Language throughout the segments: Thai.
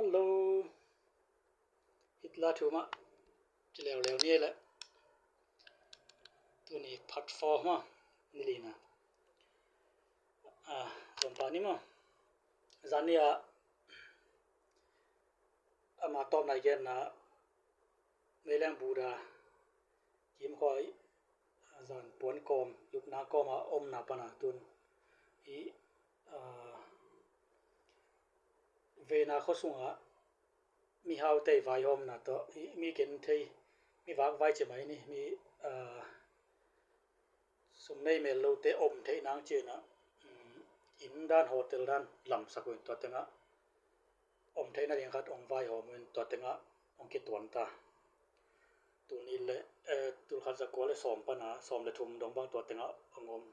Hello ฮิตลาทูมะจะแล้วนี่แหละตัวนี้พัดฟอร์มนี่ลีนะสมปานี่มั้จานี่มาตอบนายเกนนะเมลังบูดาจิมคอยจานปวนกอมยุกนากอมอมนาปนาตุนอีเวนาข้อสุงมีฮาวเตไวอมนาตมีเกนเทมีวากไว้จะไหมนี่มีสมในเมลโลเตอมเทนางเจนะอินด้านโฮเทลด้านลำสักวันตัวเต็งอมเทนะยังคัดองไว้หอมมันตัวเต็งองคิดตัวตาตัวนี้เลยตัวขัดสกอเลยสอมปนาสอมเลยทุ่มดงบางตัวเต็งองอม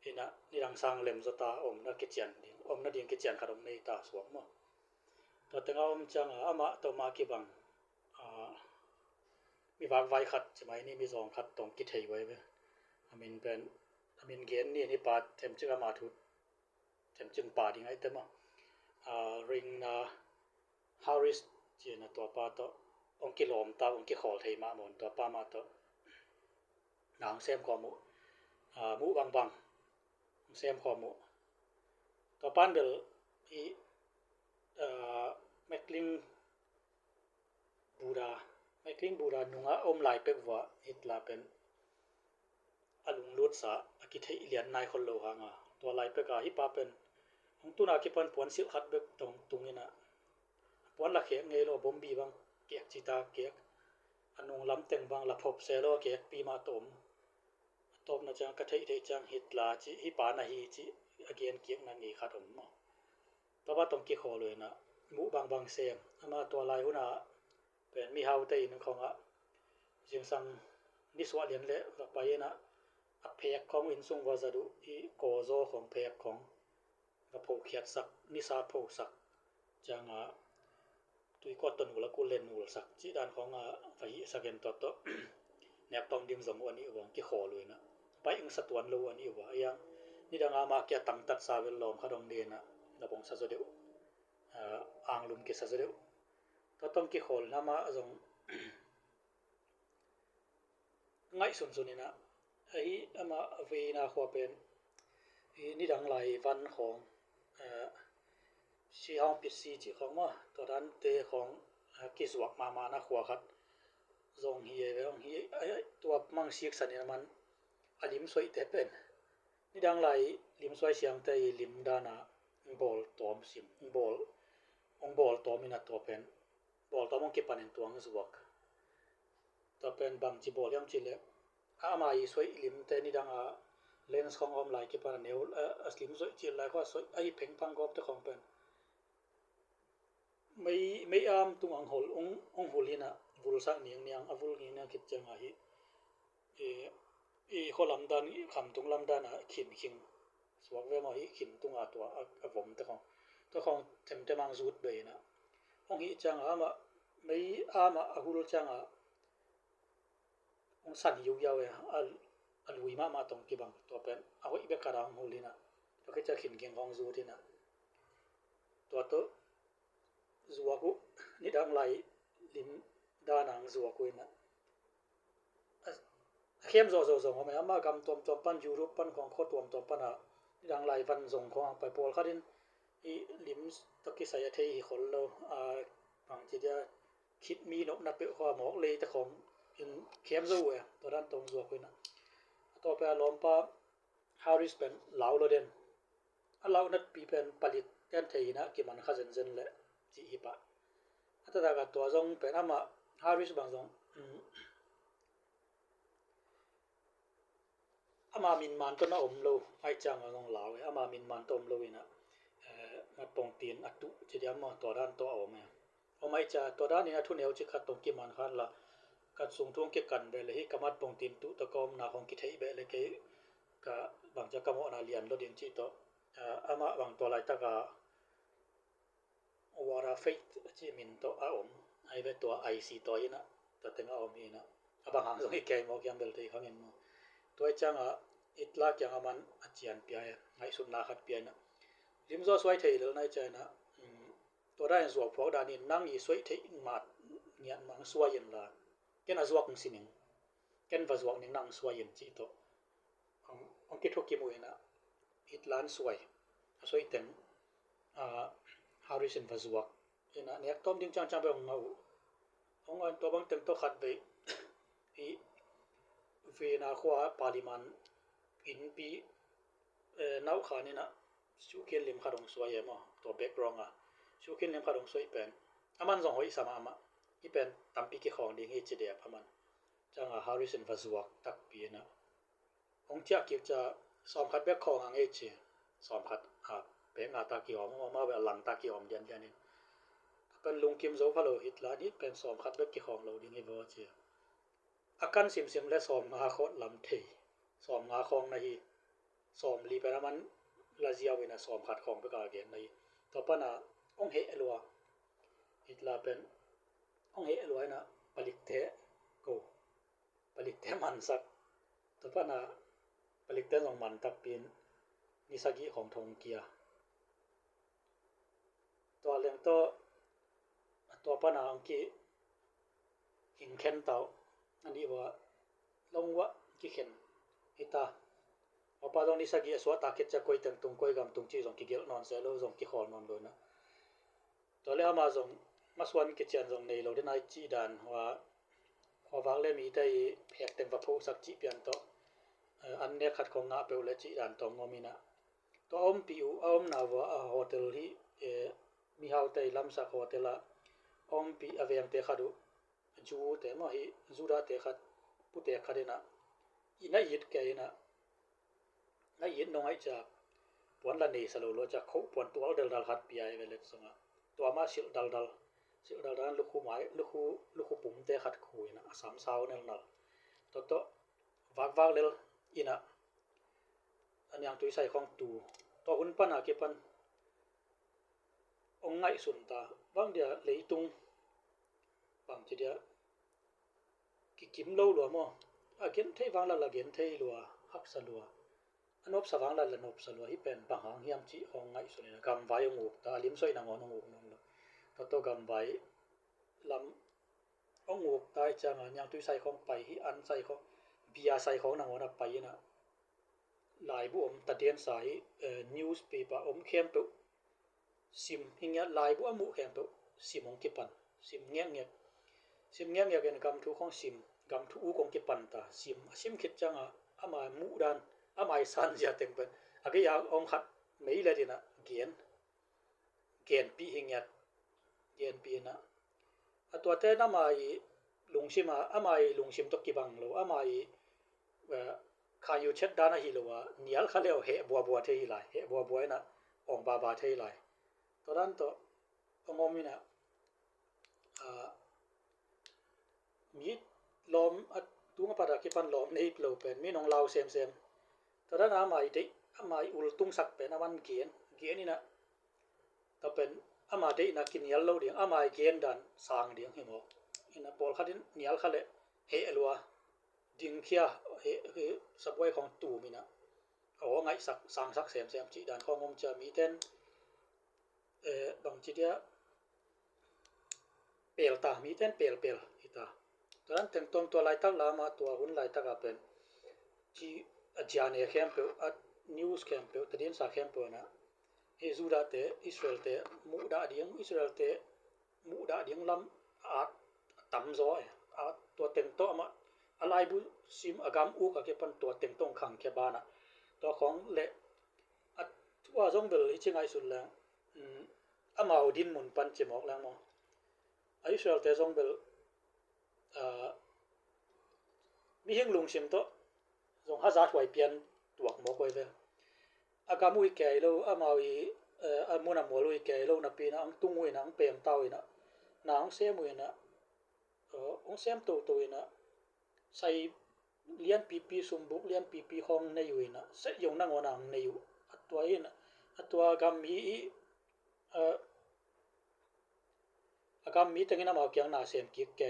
นี่นะนี่ดังสร้างเล่มสตาอมนักเกจียนอมนักเรียนเกจียนขัดอมในตาสวมตัวเต็งอมจังมาตัวมากี่บังมีวางไว้ขัดใช่ไหมนี่มีสองขัดตรงกิเทยไว้เว้ยมินเป็นมินเกนนี่ปาเทมจึงมาทุดเทมจึงปาดิงไอเต็มริงฮาริสเจนะตัวปาตองกิโลมตาองกิขอลเทมาหมดตัวปามาตนางเซมขอมุมุบังเซมขอมุตัวปันเบลอีแมคลิงบูดานุงอมลายเป็กว่าฮิตลาเป็นอลุงลุดสาอกิเทอิเลียนนายคนโลหางตัวลายเป็กฮิปาเป็นของตุนากิปันปวนสิขัดเบกตรงนี้นะปวนละเขงเงโลบอมบีบังเกียกจิตาเกียกอนุงลำเต็งบังละพบเซโลเกียกปีมาตมนะจังกะเทอิเทจังฮิตลาจิฮิปานะฮีจิอเกียนเกียกนังอีขัดอมตัวว่าต้องกิขอเลยนะมุบางเซมมาตัวลายหุนาเป็นมีฮาวเตยนึงของเสียงสังนิสวะเลียนเละไปนะอัเพกของอินซุงวาซาดุอีโกโซของเพกของกระโพกเขียดสักนิสาโพสักจังตุยก็ตนูละกูเลนูสักจิดานของไฟสักเกนตอแนบตอมดิงสมวันนี้ว่ากิขอเลยนะไปอิงสตวนโลอันนี้ว่ายังนี่ดังมาเกียตังตัดซาเวลลอมขดองเดนะระบงซาซเดวอ่างลุมเกซาซเดวก็ต้องกิขอนะมาจงง่ายสุดๆนี่นะไอ้มาเวนาขวเป็นนี่ดังหลายวันของชีห้องปิดซีจิของมาตอนนั้นเตของกิสวกมานะขวครับจงเฮียแล้วเฮียตัวมังเสียกสันนี่มันอลิมสวยแต่เป็นนี่ดังหลายลิมสวยเสียงแต่ลิมดานะบอลตอมซิมบอลตอมินะตัวเป็นบอลตอมองเก็บปันตัวงสวกตัวเป็นบางจิบอลยังจิเลมาอีสวยลิมแต่นี่ดังเลนส์ของอมไลน์เก็บปันเนวสลิมสวยจิไลก็สวยไอ้เพ่งพังกอบแต่ของเป็นไม่ตุงอังหลองหลินะวุลสักเนียงวุลเนียงคิดจังข้อลำดานคำตุงลำดานขินคิงสวกเวมาขินตุงตัวผมแต่ของเต็มมังซูดเบนะองฮิจังมาไม่มาหุลจังองสันยุยาวลุยมาตรงกี่บังตัวเป็นเอาอีเบกการังหลินะก็จะขินคิงของซูดินะตัวซัวกุนี่ดังไหลลิมดานังซัวกุนะเข้มโซของมันมากำตัวปั้นยูโรปั้นของโคตรตัวปั้นนี่ดังไหลปั้นส่งของไปโพลเขาดินอีลิมตะกี้ใส่เทอีคนเราบางทีจะคิดมีนกนับเป็นความหมอกเลยแต่ของเข้มโซตัวด้านตรงซัวกุนะต่อไปล้อมป้าฮาริสเป็นเหลาโลเดนเหลานัดปีเป็นผลิตแทนเทนะกี่มันข้าเซนเลยจีฮิปะอัตตากับตัวจงเป็นฮาริสบางจงมามินมันต้นอมโลไอจังงงเหลามามินมันต้มโลวินะมาปองตีนอัตุจะเดียมตัวด้านตัวเอาไหมเอาไม่จะตัวด้านนี้ทุนเอวจะขัดตรงกี่มันขัดละกัดส่งทวงเก็บกันไปเลยกำมัดปองตีนตุตะกอมนาของกิเทยไปเลยก็บางจะกำมนาเลียนรถเดียนจีตัวมาบางตัวลายตะกาวาราเฟตจีมินตัวอมไอเป็นตัวไอซีตัวนี้นะตัวเต็งอมนี่นะบางครั้งตรงนี้แกงบอกยังเบลที่เขาเห็นตัวจังอิตลากยังมันอาเจียนเปียไงสุดนาขัดเปียนะลิมโซสวยเทยเลยในใจนะตัว ได้สวกพวกดานี่นั่งอีสวยเทมาดเงียนมังสวยเย็นละเกนสวกสินิงเกนว่าสวกนี่นั่งสวยเย็นจิโตองคิดทุกกิมวยนะอิตลานสวยเต็มฮาริสันว่าสวกนะเนี่ยต้มจริงจังไปองเอาตัวบางเต็มตัวขัดไปอีเวนาขวาปาลิมันอินปีนาวขานี่นะชูเขียนลิมขาดงสวยมั้งตัวแบ็กกราวด์ชูเขียนลิมขาดงสวยเป็นมันส่งหอยสามะอีเป็นตั้มปีกี่ของดีงี้จีเดียมันจังฮาริสันว่าสวกตักปีนะองเจ้าเกี่ยวจะสอมขัดแบ็กของอังเอจีสอมขัดเป็นตากี่อมมาแบบหลังตากี่อมเดียนนี่เป็นลุงคิมโซฟาโลฮิตลานี่เป็นสอมขัดแบ็กกี่ของเราดีงี้บ่เจีอาการซิมและสอมงาโคลำเทสอมงาของในสอมลีเป็นมันลาเซียวินะสอมขัดของไปกาเกนในต่อไปนะองเฮลัวฮิตลาเป็นองเฮลัวนะผลิตเทโกผลิตเทมันสักต่อไปนะผลิตเทของมันตักเป็นนิสกิของทงเกียตัวเรื่องตัวปนาองกีหิงเข็นเตาอันนี้ว่าลงวะกี่เข็นฮิตาพอปาตรงนิสกิสวะตาเกจะคุยถึงตรงคุยกับตรงที่ส่งกี่เกลนอนเซลล์ส่งกี่ขอนอนเลยนะตัวเลี้ยมาส่งมาส่วนกิจการส่งในเราได้นายจีดันว่าพอฟังเล่มีได้แพกเต็มประพูสักจีเปลี่ยนต่ออันเนี้ยขัดของงาเปลและจีดันตรงงมีนะตัวปิวนาวะโฮเทลที่มีเฮาเตลัมสักโฮเทลละปีอเวียงเตขัดูจูเตมาฮิจูราเตขัดปุเตขัดนะอินายิดแกนะนายิดน้องไอจากปวนละนี่สโลโลจากเขาปวนตัวเดลดัลขัดปีไอเวเลสงะตัวมาสิลดัลลูกคู่ไม้ลูกคู่ปุ่มเตขัดคุยนะสามสาวนั่นน่ะตัววากเลลอินะอันยังตัวใส่ของตัวหุ่นปันอาเก็ปันองไงสุนตาบางเดียเลยตุงบางทีเดียกิมโลหลัวมั้งเก็นเทวังละเก็นเทหลัวฮักสลัวอันนบสว่างละนบสลัวที่เป็นบางหางเฮียมจีองไงสุนนะกำไว้งูตาลิมสวยนางงูนั่นละตัวกำไว้ลำงูตายจังยังตัวใส่ของไปที่อันใส่ของเบียใส่ของนางนะไปนะหลายบุตัดเดียนสายnewspaperเข้มตุซิมหิงยาลายบัวมุเข้มตุซิมองกิปันซิมเงี้ยกันกำทุของซิมกำทุของกิปันตาซิมคิดจังอามามุดันอามาสันจะเต็มเป็นอากิยาองขัดไม่เลยดีนะเกียนปีหิงยาเกียนปีนะตัวเต้นอามาลุงซิมาอามาลุงซิมตกิบังโลอามาข้าอยู่เช็ดด้านหิลวะเนียลเขาเรียกเหบัวเทยไลเหบัวนะองบาเทยไลตอนนั้นตัวองมินะมีลมตัวมาปะดากิปันลมในโลเป็นมีน้องเราเซมตอนนั้นอามาอุลตุงสักเป็นอามันเกียนนี่นะแต่เป็นอามาได้นักกินเนียลโลเดียงอามาเกียนดันสางเดียงหิมอกอินะปอลขัดินเนียลเขาเลยเหลัวดิงเคียสับไว้ของตู่มีนะไงสักเซมจีดันของผมจะมีเต้นบางทีเดียเปลตามีเต้นเปลอิตาตอนนั้นถึงตัวไลตักลามาตัวหุ่นไลตักเป็นที่จานเอเข้มเปลนิวส์เข้มเปลตะเดียนสาเข้มเปลนะจูดาเตอิสราเอลเตมุดาเดียงอิสราเอลเตมุดาเดียงลำตั้มซอยตัวเต็มโตมาอะไรบุซิมอากามอุกเก็บปันตัวเต็มตรงขังแค่บ้านนะตัวของเละว่าจงเบลที่เชียงไงสุดแล้วมาเอาดินหมุนปันจิมออกแล้วมั้งอิสราเอลแต่จงเบลมีเฮงลุงซิมโตจงฮัจัดไว้เปลี่ยนตัวหมอกไว้เลยอากามุยแก่แล้วมาเอามุนมัวลุยแก่แล้วนับปีนะอังตุ้งวยนะอังเปลี่ยนเต้าอีนะนางเสียมวยนะองเสียมตัวนะใส่เลี้ยนปีสมบุกเลี้ยนปีห้องในอยู่นะเสยงนั่งวันในอยู่ตัวอีนะตัวกำมีตั้งนั้นมาเกี่ยงนาเสียมกิกแก่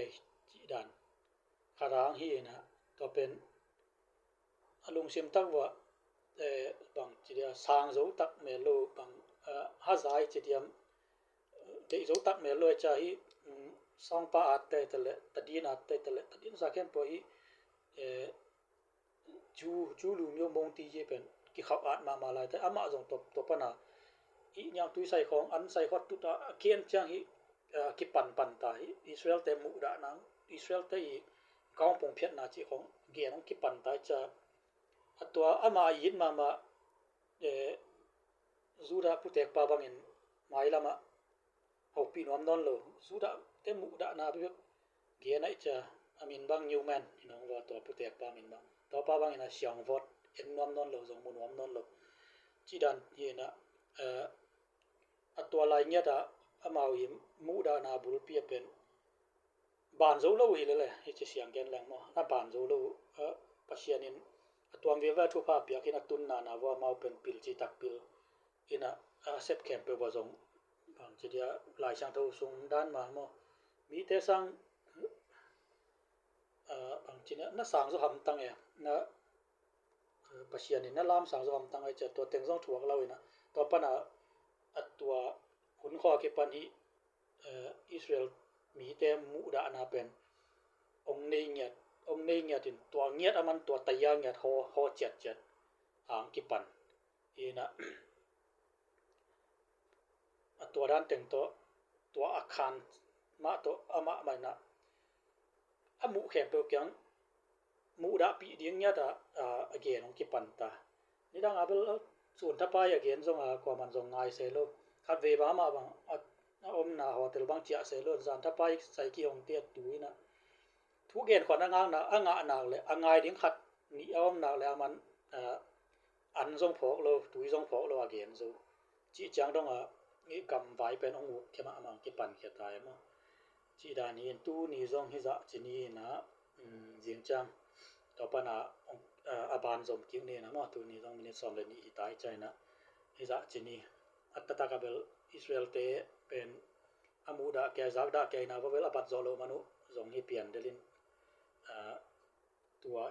จีดันขารางฮีนะตัวเป็นลุงซิมตักว่าบางจีเดียสางโจตักเมโลบางฮัซายจีเดียม te zo tak me lo cha hi song pa at te le tadin at te le tadin sa ken po hi chu lu myo mong ti je pen ki khap at ma lai te ama jong to pana i nyang tui sai khong an sai hot tu ta kien chang hi ki pan ta hi Israel te mu da nang Israel te i kaung pong phiat na chi khong ge nong ki pan ta cha atwa ama yin ma zuda putek pa bangin mai lama ho pi nom non lo zuda te mu da na bi ge nai cha amin bang new man inong wa to putek pa min bang to pa bang ina siang vot en nom non lo jong mu nom non lo chi dan ye na atwa lai nya da amau yim mu da na bul pi pen ban zo lo hi le hi chi siang gen lang mo na ban zo lo pasianin atwam ve va thu pa pia kina tun na wa mau pen pil chi tak pil ina sep kem pe wa jong bang chi dia lai sang tho sung dan ma mo mi te sang bang chi na sang zo ham tang e na pasianin na lam sang zo ham tang ai cha to teng jong thuak lo ina to pa na atwa hun kho ke pan hi Israel mi te mu da na pen ong nei nya tin to ngiat aman to taya ngiat ho chet ang ki pan ina atwa dan teng to akhan ma to ama mai na amu khem pe kyang mu da pi ding nya da again ong ki pan ta ni dang abel chun tha pa again jong ko man jong ngai se lo khat ve ba ma bang om na hotel bang chia se lo zan tha pai sai ki ong te tuina thu gen khon angang na anga na le angai ding khat ni om na le man an jong phok lo tui jong phok lo again zo chi chang dong ni kam vai pen ong muk khema amang ki pan khe tai mo chi da ni tu ni jong hi za chi ni na jing chang to pa na aban jom ki ni na mo tu ni jong minute som le ni hi tai chai na hi za chi ni atta ka bel Israel te pen amuda ke zak da ke na vel abat zolo manu jong hi pian delin tua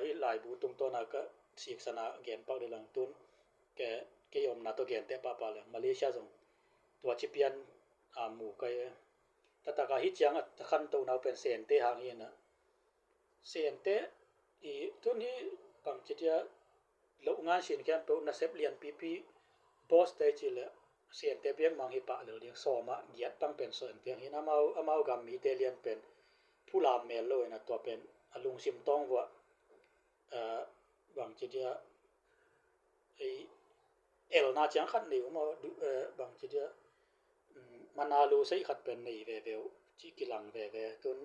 i lai bu tung to na ka sik sana gen pak de lang tun ke yom na to gen te pa le Malaysia jong tua chi pian mu ka ta ka hi chiang ta khan to na pen sen te hang hi na sen te i tun hi pang chi dia lo ngan sin kan to na sep lian pp boss te chi le sen te biang mang hi pa le liang so ma giat pang pen so en tiang hin amau gam mi te lian pen phula mel lo na to pen alung sim tong wa bang chi dia ei el na chang khat ni mo bang chi dia manalu sei khat pen nei ve ve chi kilang ve tun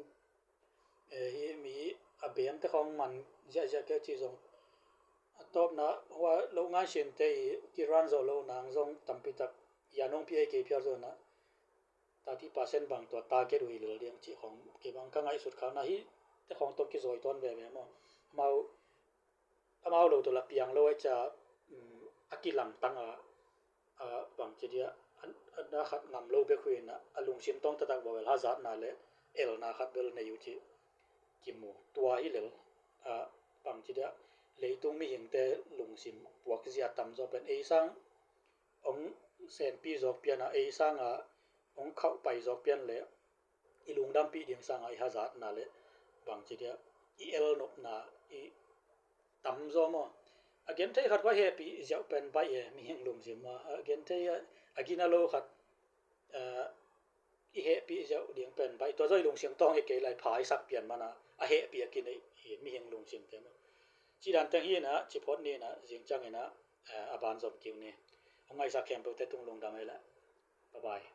hi mi abem te khong man ja ke chi jong atop na wa lo nga shin te ki ran zo lo nang jong tampi tak yanong pi ke pya zo na 30% bang to target wi lo liang chi khong ke bang ka ngai sut kha na hi te khong to ki zoi ton ve mo mau lo to la piang lo cha akilang tanga bang chi dia na khat ngam lo be khuin na alung sim tong ta tak bo wel hazat na le el na khat bel ne yu chi kimu tua hi le bang chi dia leitung mi hing te lung sim puak zia tam zo pen ei sang ong sen pi zok pian a ei sang ong khau pai zok pian le ilung dam pi ding sang ai hazat na le bang chi dia i el nok na i tam zo mo again thei khat wa happy zau pen bai e mi hing lung sim ma again thei agina lo khat i happy zau ding pen bai to zoi lung sim tong e ke lai phai sak pian mana a happy akin ei mi hing lung sim te mo chi dan tang hi na chi phot ni na jing chang ina aban zom kiu ni ongai sa kem pe te tung lung dam ai la bye bye